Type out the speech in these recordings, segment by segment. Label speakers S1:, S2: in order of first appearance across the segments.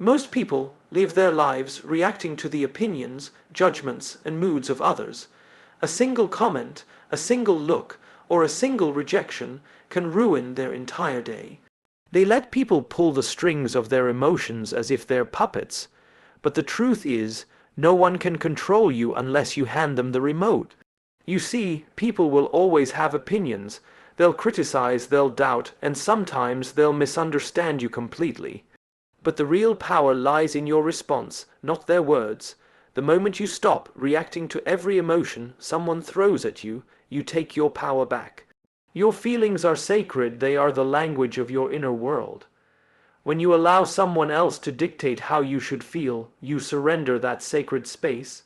S1: Most people live their lives reacting to the opinions, judgments, and moods of others. A single comment, a single look, or a single rejection can ruin their entire day. They let people pull the strings of their emotions as if they're puppets. But the truth is, no one can control you unless you hand them the remote. You see, people will always have opinions. They'll criticize, they'll doubt, and sometimes they'll misunderstand you completely. But the real power lies in your response, not their words. The moment you stop reacting to every emotion someone throws at you, you take your power back. Your feelings are sacred, they are the language of your inner world. When you allow someone else to dictate how you should feel, you surrender that sacred space.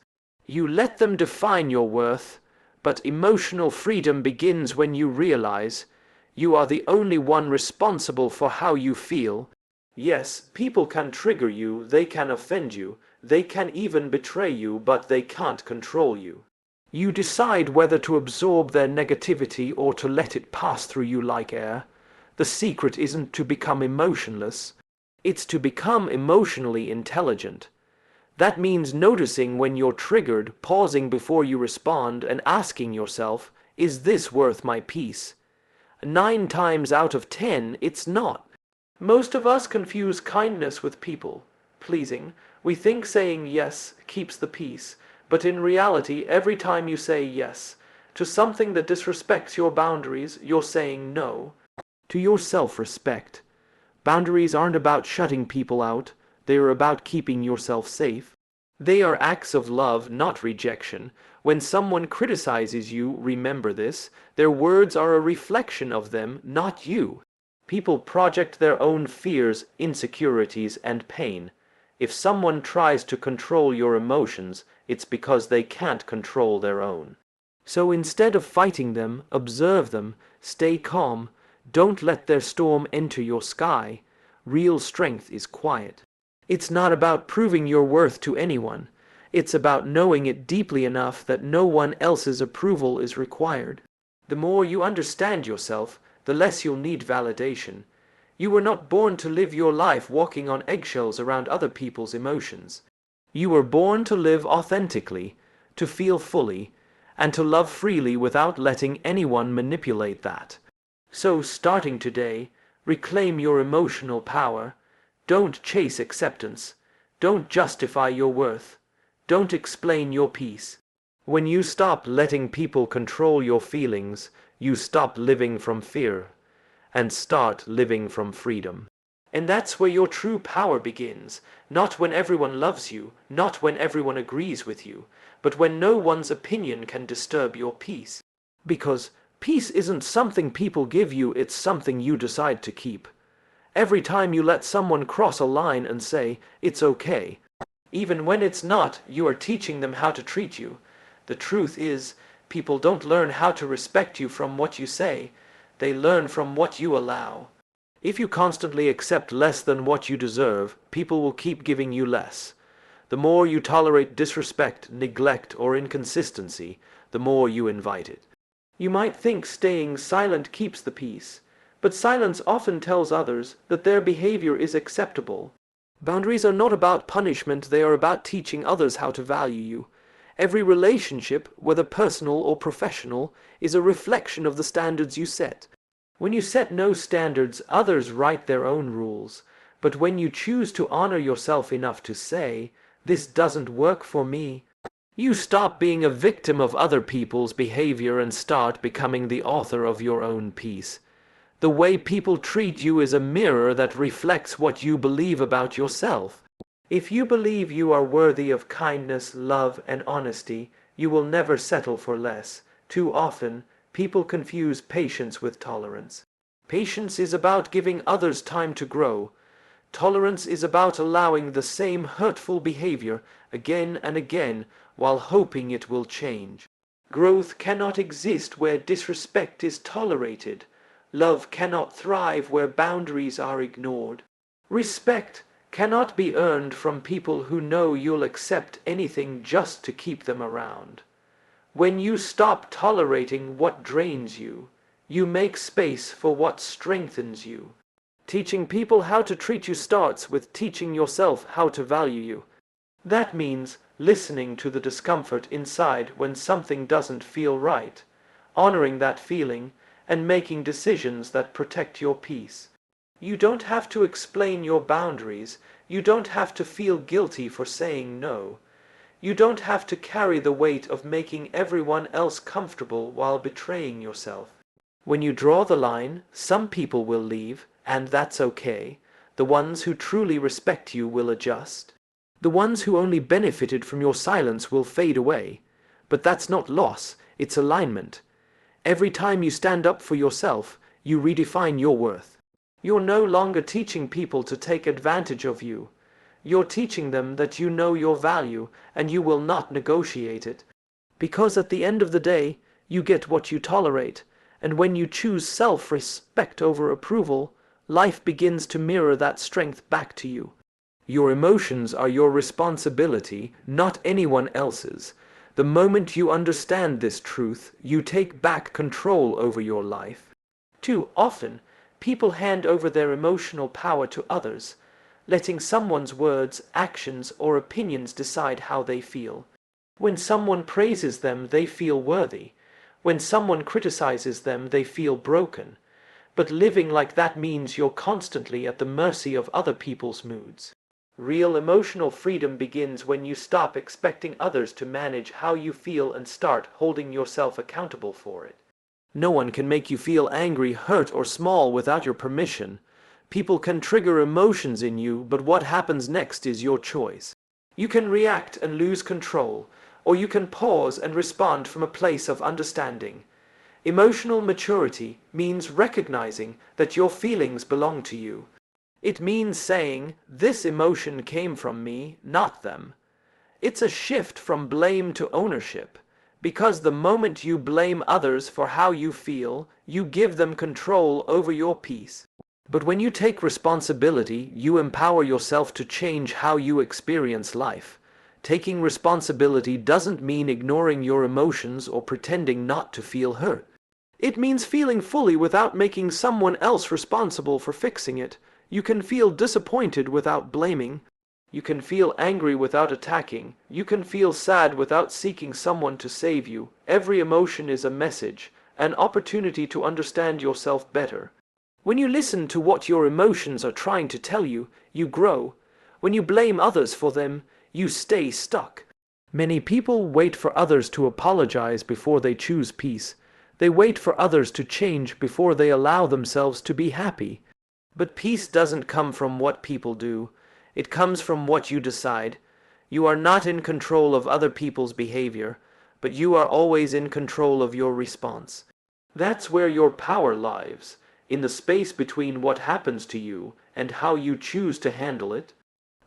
S1: You let them define your worth, but emotional freedom begins when you realize you are the only one responsible for how you feel. Yes, people can trigger you, they can offend you, they can even betray you, but they can't control you. You decide whether to absorb their negativity or to let it pass through you like air. The secret isn't to become emotionless, it's to become emotionally intelligent. That means noticing when you're triggered, pausing before you respond, and asking yourself, is this worth my peace? 9 times out of 10, it's not. Most of us confuse kindness with people pleasing. We think saying yes keeps the peace, but in reality, every time you say yes to something that disrespects your boundaries, you're saying no to your self-respect. Boundaries aren't about shutting people out, they are about keeping yourself safe. They are acts of love, not rejection. When someone criticizes you, remember this, their words are a reflection of them, not you. People project their own fears, insecurities, and pain. If someone tries to control your emotions, it's because they can't control their own. So instead of fighting them, observe them, stay calm, don't let their storm enter your sky. Real strength is quiet. It's not about proving your worth to anyone. It's about knowing it deeply enough that no one else's approval is required. The more you understand yourself, the less you'll need validation. You were not born to live your life walking on eggshells around other people's emotions. You were born to live authentically, to feel fully, and to love freely without letting anyone manipulate that. So, starting today, reclaim your emotional power. Don't chase acceptance. Don't justify your worth. Don't explain your peace. When you stop letting people control your feelings, you stop living from fear and start living from freedom. And that's where your true power begins, not when everyone loves you, not when everyone agrees with you, but when no one's opinion can disturb your peace. Because peace isn't something people give you, it's something you decide to keep. Every time you let someone cross a line and say, it's okay, even when it's not, you are teaching them how to treat you. The truth is, people don't learn how to respect you from what you say, they learn from what you allow. If you constantly accept less than what you deserve, people will keep giving you less. The more you tolerate disrespect, neglect, or inconsistency, the more you invite it. You might think staying silent keeps the peace, but silence often tells others that their behavior is acceptable. Boundaries are not about punishment, they are about teaching others how to value you. Every relationship, whether personal or professional, is a reflection of the standards you set. When you set no standards, others write their own rules. But when you choose to honor yourself enough to say, this doesn't work for me, you stop being a victim of other people's behavior and start becoming the author of your own peace. The way people treat you is a mirror that reflects what you believe about yourself. If you believe you are worthy of kindness, love, and honesty, you will never settle for less. Too often, people confuse patience with tolerance. Patience is about giving others time to grow. Tolerance is about allowing the same hurtful behavior again and again while hoping it will change. Growth cannot exist where disrespect is tolerated. Love cannot thrive where boundaries are ignored. Respect cannot be earned from people who know you'll accept anything just to keep them around. When you stop tolerating what drains you, you make space for what strengthens you. Teaching people how to treat you starts with teaching yourself how to value you. That means listening to the discomfort inside when something doesn't feel right, honoring that feeling, and making decisions that protect your peace. You don't have to explain your boundaries. You don't have to feel guilty for saying no. You don't have to carry the weight of making everyone else comfortable while betraying yourself. When you draw the line, some people will leave, and that's okay. The ones who truly respect you will adjust. The ones who only benefited from your silence will fade away. But that's not loss, it's alignment. Every time you stand up for yourself, you redefine your worth. You're no longer teaching people to take advantage of you. You're teaching them that you know your value and you will not negotiate it. Because at the end of the day, you get what you tolerate, and when you choose self-respect over approval, life begins to mirror that strength back to you. Your emotions are your responsibility, not anyone else's. The moment you understand this truth, you take back control over your life. Too often, people hand over their emotional power to others, letting someone's words, actions, or opinions decide how they feel. When someone praises them, they feel worthy. When someone criticizes them, they feel broken. But living like that means you're constantly at the mercy of other people's moods. Real emotional freedom begins when you stop expecting others to manage how you feel and start holding yourself accountable for it. No one can make you feel angry, hurt, or small without your permission. People can trigger emotions in you, but what happens next is your choice. You can react and lose control, or you can pause and respond from a place of understanding. Emotional maturity means recognizing that your feelings belong to you. It means saying, this emotion came from me, not them. It's a shift from blame to ownership, because the moment you blame others for how you feel, you give them control over your peace. But when you take responsibility, you empower yourself to change how you experience life. Taking responsibility doesn't mean ignoring your emotions or pretending not to feel hurt. It means feeling fully without making someone else responsible for fixing it. You can feel disappointed without blaming. You can feel angry without attacking. You can feel sad without seeking someone to save you. Every emotion is a message, an opportunity to understand yourself better. When you listen to what your emotions are trying to tell you, you grow. When you blame others for them, you stay stuck. Many people wait for others to apologize before they choose peace. They wait for others to change before they allow themselves to be happy. But peace doesn't come from what people do. It comes from what you decide. You are not in control of other people's behavior, but you are always in control of your response. That's where your power lies, in the space between what happens to you and how you choose to handle it.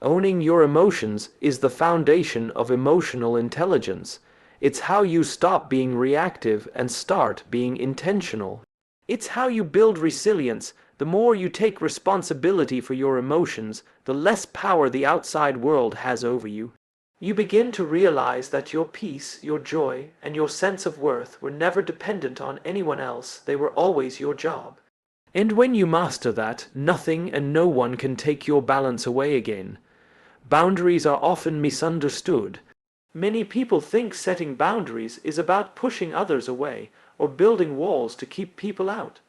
S1: Owning your emotions is the foundation of emotional intelligence. It's how you stop being reactive and start being intentional. It's how you build resilience. The more you take responsibility for your emotions, the less power the outside world has over you. You begin to realize that your peace, your joy, and your sense of worth were never dependent on anyone else. They were always your job. And when you master that, nothing and no one can take your balance away again. Boundaries are often misunderstood. Many people think setting boundaries is about pushing others away or building walls to keep people out.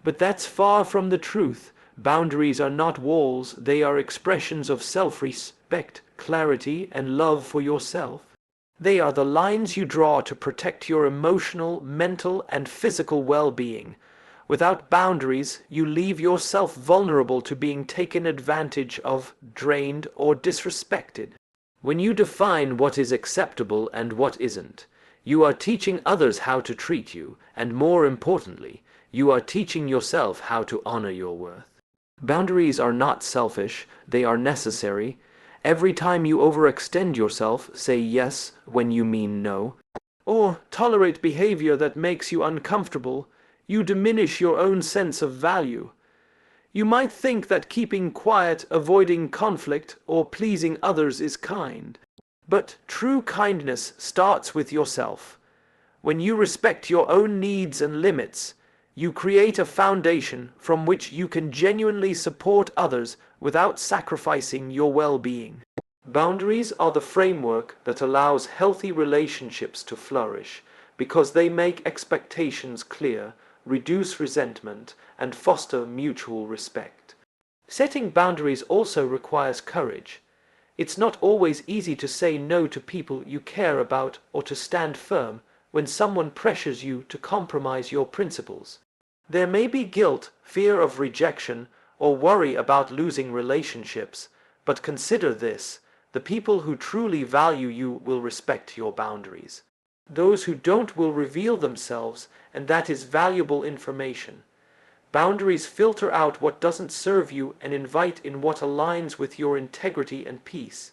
S1: But that's far from the truth. Boundaries are not walls, they are expressions of self-respect, clarity, and love for yourself. They are the lines you draw to protect your emotional, mental, and physical well-being. Without boundaries, you leave yourself vulnerable to being taken advantage of, drained, or disrespected. When you define what is acceptable and what isn't, you are teaching others how to treat you, and more importantly, you are teaching yourself how to honor your worth. Boundaries are not selfish, they are necessary. Every time you overextend yourself, say yes when you mean no, or tolerate behavior that makes you uncomfortable, you diminish your own sense of value. You might think that keeping quiet, avoiding conflict, or pleasing others is kind. But true kindness starts with yourself. When you respect your own needs and limits, You create a foundation from which you can genuinely support others without sacrificing your well-being. Boundaries are the framework that allows healthy relationships to flourish because they make expectations clear, reduce resentment, and foster mutual respect. Setting boundaries also requires courage. It's not always easy to say no to people you care about or to stand firm when someone pressures you to compromise your principles. There may be guilt, fear of rejection, or worry about losing relationships, but consider this: the people who truly value you will respect your boundaries. Those who don't will reveal themselves, and that is valuable information. Boundaries filter out what doesn't serve you and invite in what aligns with your integrity and peace.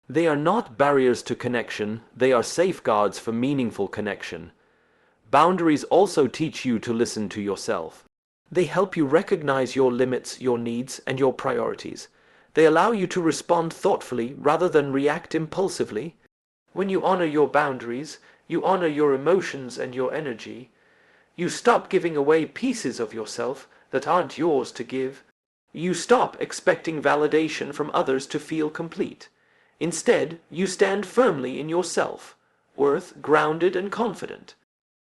S1: They are not barriers to connection, they are safeguards for meaningful connection. Boundaries also teach you to listen to yourself. They help you recognize your limits, your needs, and your priorities. They allow you to respond thoughtfully rather than react impulsively. When you honor your boundaries, you honor your emotions and your energy. You stop giving away pieces of yourself that aren't yours to give. You stop expecting validation from others to feel complete. Instead, you stand firmly in yourself, worth, grounded, and confident.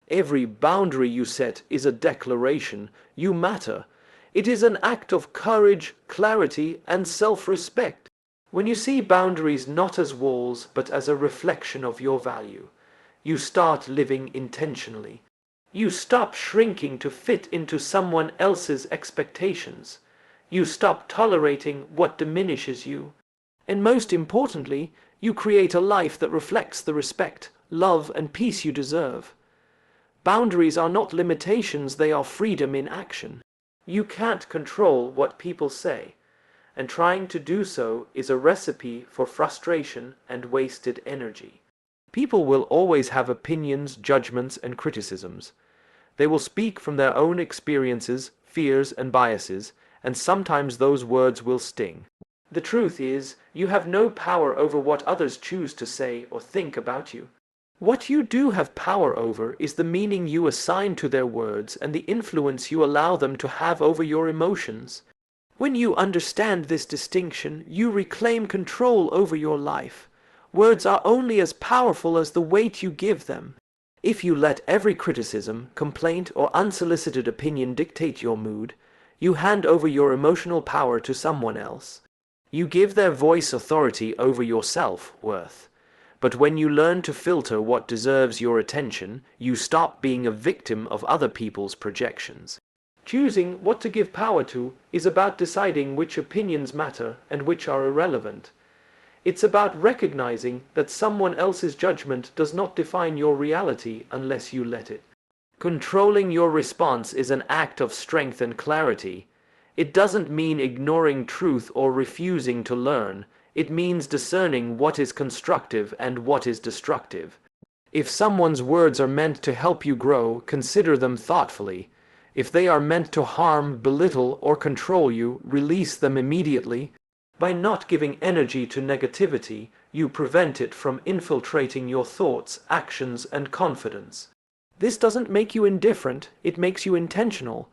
S1: Every boundary you set is a declaration: you matter. It is an act of courage, clarity, and self-respect. When you see boundaries not as walls but as a reflection of your value, you start living intentionally. You stop shrinking to fit into someone else's expectations. You stop tolerating what diminishes you. And most importantly, you create a life that reflects the respect, love, and peace you deserve. Boundaries are not limitations, they are freedom in action. You can't control what people say, and trying to do so is a recipe for frustration and wasted energy. People will always have opinions, judgments, and criticisms. They will speak from their own experiences, fears, and biases, and sometimes those words will sting. The truth is, you have no power over what others choose to say or think about you. What you do have power over is the meaning you assign to their words and the influence you allow them to have over your emotions. When you understand this distinction, you reclaim control over your life. Words are only as powerful as the weight you give them. If you let every criticism, complaint, or unsolicited opinion dictate your mood, you hand over your emotional power to someone else. You give their voice authority over your self-worth. But when you learn to filter what deserves your attention, you stop being a victim of other people's projections. Choosing what to give power to is about deciding which opinions matter and which are irrelevant. It's about recognizing that someone else's judgment does not define your reality unless you let it. Controlling your response is an act of strength and clarity. It doesn't mean ignoring truth or refusing to learn. It means discerning what is constructive and what is destructive. If someone's words are meant to help you grow, consider them thoughtfully. If they are meant to harm, belittle, or control you, release them immediately. By not giving energy to negativity, you prevent it from infiltrating your thoughts, actions, and confidence. This doesn't make you indifferent, it makes you intentional.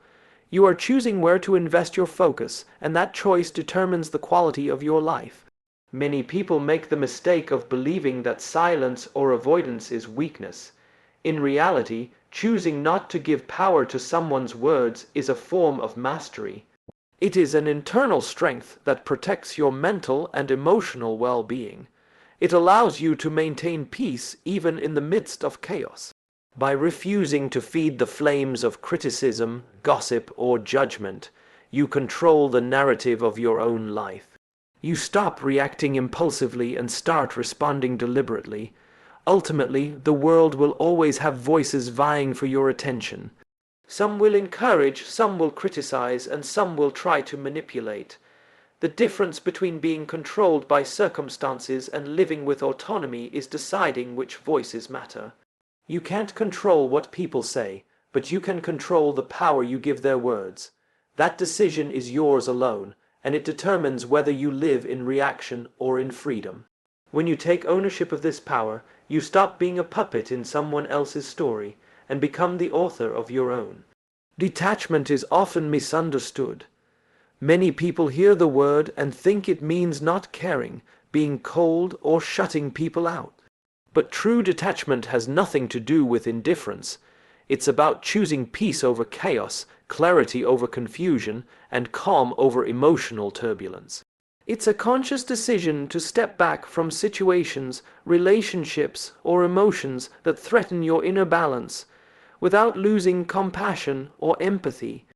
S1: You are choosing where to invest your focus, and that choice determines the quality of your life. Many people make the mistake of believing that silence or avoidance is weakness. In reality, choosing not to give power to someone's words is a form of mastery. It is an internal strength that protects your mental and emotional well-being. It allows you to maintain peace even in the midst of chaos. By refusing to feed the flames of criticism, gossip, or judgment, you control the narrative of your own life. You stop reacting impulsively and start responding deliberately. Ultimately, the world will always have voices vying for your attention. Some will encourage, some will criticize, and some will try to manipulate. The difference between being controlled by circumstances and living with autonomy is deciding which voices matter. You can't control what people say, but you can control the power you give their words. That decision is yours alone, and it determines whether you live in reaction or in freedom. When you take ownership of this power, you stop being a puppet in someone else's story and become the author of your own. Detachment is often misunderstood. Many people hear the word and think it means not caring, being cold, or shutting people out. But true detachment has nothing to do with indifference. It's about choosing peace over chaos, clarity over confusion, and calm over emotional turbulence. It's a conscious decision to step back from situations, relationships, or emotions that threaten your inner balance, without losing compassion or empathy.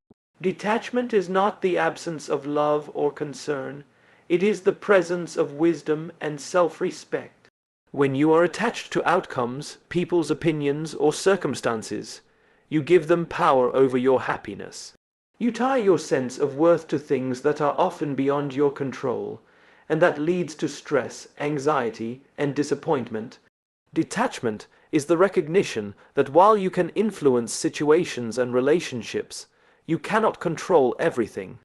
S1: Detachment is not the absence of love or concern. It is the presence of wisdom and self-respect. When you are attached to outcomes, people's opinions, or circumstances, you give them power over your happiness. You tie your sense of worth to things that are often beyond your control, and that leads to stress, anxiety, and disappointment. Detachment is the recognition that while you can influence situations and relationships, you cannot control everything.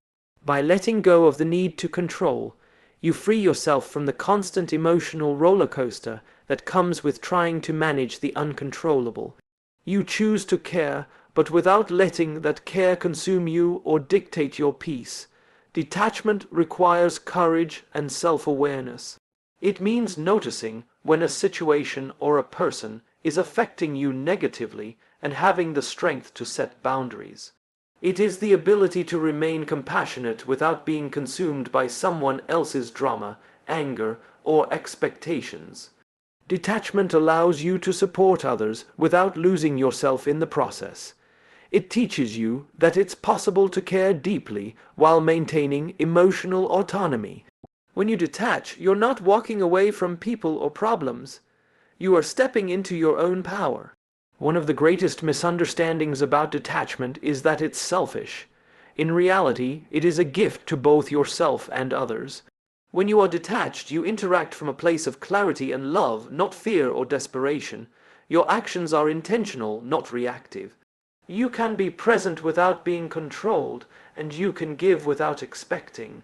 S1: By letting go of the need to control, you free yourself from the constant emotional roller coaster that comes with trying to manage the uncontrollable. You choose to care, but without letting that care consume you or dictate your peace. Detachment requires courage and self-awareness. It means noticing when a situation or a person is affecting you negatively and having the strength to set boundaries. It is the ability to remain compassionate without being consumed by someone else's drama, anger, or expectations. Detachment allows you to support others without losing yourself in the process. It teaches you that it's possible to care deeply while maintaining emotional autonomy. When you detach, you're not walking away from people or problems. You are stepping into your own power. One of the greatest misunderstandings about detachment is that it's selfish. In reality, it is a gift to both yourself and others. When you are detached, you interact from a place of clarity and love, not fear or desperation. Your actions are intentional, not reactive. You can be present without being controlled, and you can give without expecting.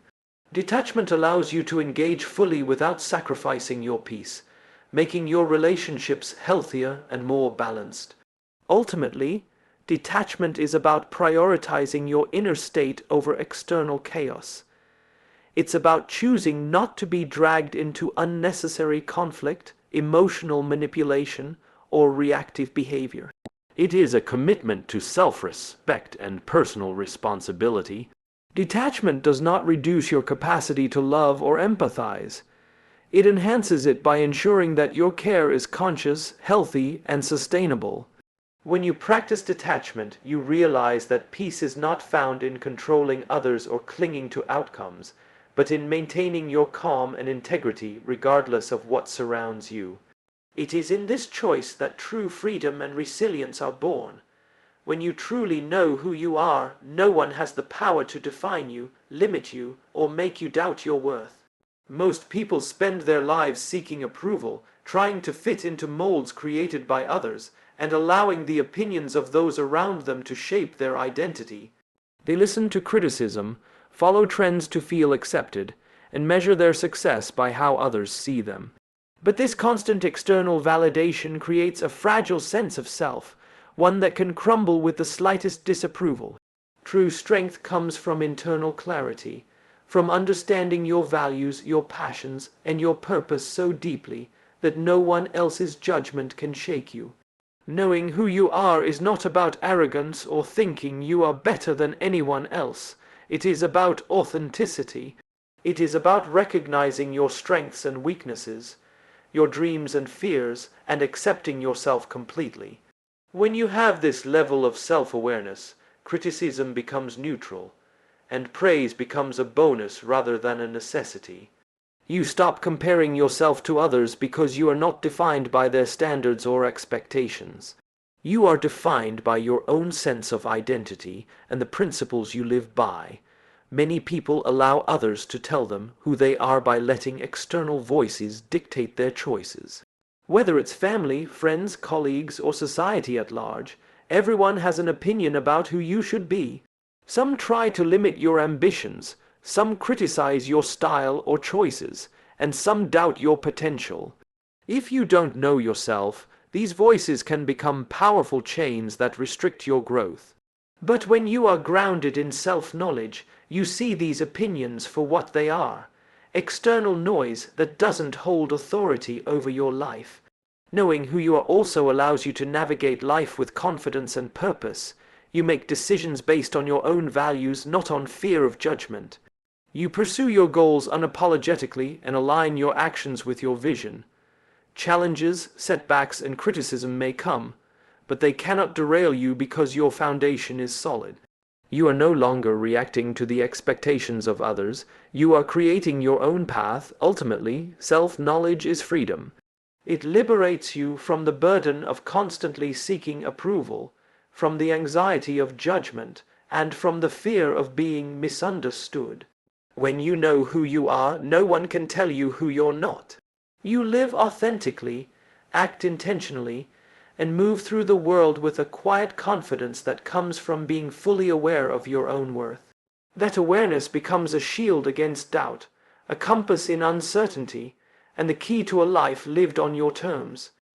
S1: Detachment allows you to engage fully without sacrificing your peace, making your relationships healthier and more balanced. Ultimately, detachment is about prioritizing your inner state over external chaos. It's about choosing not to be dragged into unnecessary conflict, emotional manipulation, or reactive behavior. It is a commitment to self-respect and personal responsibility. Detachment does not reduce your capacity to love or empathize. It enhances it by ensuring that your care is conscious, healthy, and sustainable. When you practice detachment, you realize that peace is not found in controlling others or clinging to outcomes, but in maintaining your calm and integrity regardless of what surrounds you. It is in this choice that true freedom and resilience are born. When you truly know who you are, no one has the power to define you, limit you, or make you doubt your worth. Most people spend their lives seeking approval, trying to fit into molds created by others, and allowing the opinions of those around them to shape their identity. They listen to criticism, follow trends to feel accepted, and measure their success by how others see them. But this constant external validation creates a fragile sense of self, one that can crumble with the slightest disapproval. True strength comes from internal clarity, from understanding your values, your passions, and your purpose so deeply that no one else's judgment can shake you. Knowing who you are is not about arrogance or thinking you are better than anyone else. It is about authenticity. It is about recognizing your strengths and weaknesses, your dreams and fears, and accepting yourself completely. When you have this level of self-awareness, criticism becomes neutral, and praise becomes a bonus rather than a necessity. You stop comparing yourself to others because you are not defined by their standards or expectations. You are defined by your own sense of identity and the principles you live by. Many people allow others to tell them who they are by letting external voices dictate their choices. Whether it's family, friends, colleagues, or society at large, everyone has an opinion about who you should be. Some try to limit your ambitions, some criticize your style or choices, and some doubt your potential. If you don't know yourself, these voices can become powerful chains that restrict your growth. But when you are grounded in self-knowledge, you see these opinions for what they are: external noise that doesn't hold authority over your life. Knowing who you are also allows you to navigate life with confidence and purpose. You make decisions based on your own values, not on fear of judgment. You pursue your goals unapologetically and align your actions with your vision. Challenges, setbacks, and criticism may come, but they cannot derail you because your foundation is solid. You are no longer reacting to the expectations of others. You are creating your own path. Ultimately, self-knowledge is freedom. It liberates you from the burden of constantly seeking approval, from the anxiety of judgment, and from the fear of being misunderstood. When you know who you are, no one can tell you who you're not. You live authentically, act intentionally, and move through the world with a quiet confidence that comes from being fully aware of your own worth. That awareness becomes a shield against doubt, a compass in uncertainty, and the key to a life lived on your terms.